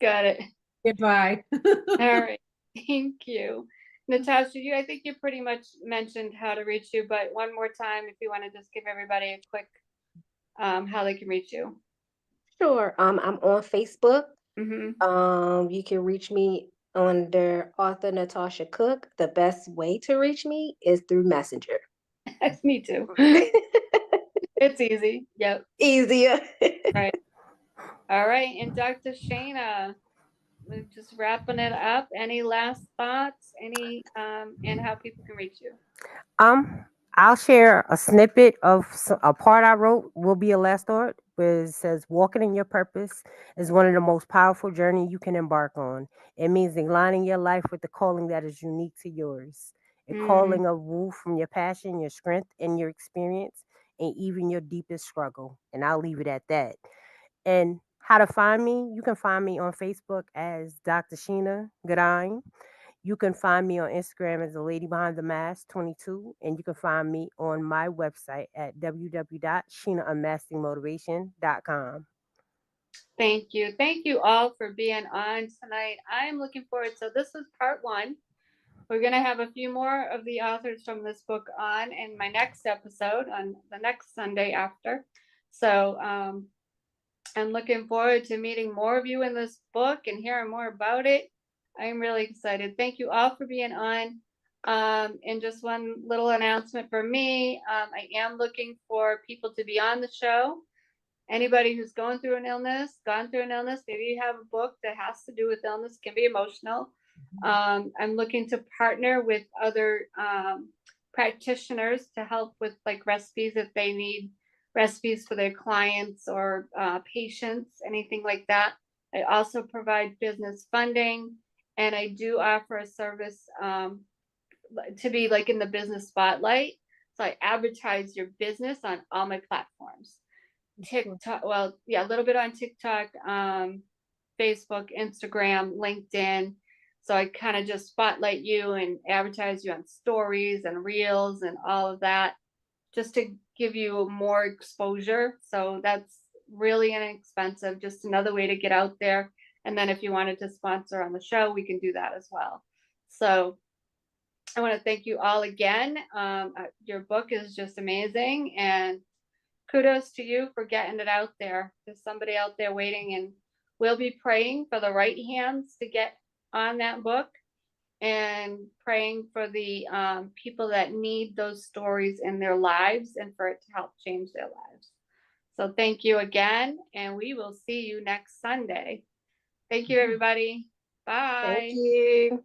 Got it. goodbye. All right. Thank you. Natasha, I think you pretty much mentioned how to reach you, but one more time, if you want to just give everybody a quick how they can reach you. Sure. I'm on Facebook. Mm-hmm. You can reach me under author Natasha Cook. The best way to reach me is through Messenger. Me too. It's easy. Yep. Easier. Right. All right. And Dr. Shana, we're just wrapping it up. Any last thoughts? And how people can reach you? I'll share a snippet of a part I wrote. Will be a last thought, where it says, "Walking in your purpose is one of the most powerful journeys you can embark on. It means aligning your life with the calling that is unique to yours. A calling of woo from your passion, your strength, and your experience, and even your deepest struggle." And I'll leave it at that. And how to find me? You can find me on Facebook as Dr. Shana Gourdine. You can find me on Instagram as the Lady Behind the Mask 22, and you can find me on my website at www.sheenaunmastingmotivation.com. Thank you. Thank you all for being on tonight. I'm looking forward. So this was part one. We're going to have a few more of the authors from this book on in my next episode on the next Sunday after. So I'm looking forward to meeting more of you in this book and hearing more about it. I'm really excited. Thank you all for being on. And just one little announcement for me. I am looking for people to be on the show. Anybody who's gone through an illness, maybe you have a book that has to do with illness, can be emotional. I'm looking to partner with other practitioners to help with like recipes if they need recipes for their clients or patients, anything like that. I also provide business funding, and I do offer a service to be like in the business spotlight. So I advertise your business on all my platforms. TikTok, a little bit on TikTok, Facebook, Instagram, LinkedIn. So I kind of just spotlight you and advertise you on stories and reels and all of that. just to give you more exposure. So that's really inexpensive, just another way to get out there. And then if you wanted to sponsor on the show, we can do that as well. So I want to thank you all again. Your book is just amazing, and kudos to you for getting it out there. There's somebody out there waiting, and we'll be praying for the right hands to get on that book, and praying for the people that need those stories in their lives and for it to help change their lives. So thank you again, and we will see you next Sunday. Thank you, everybody. Thank Bye. you.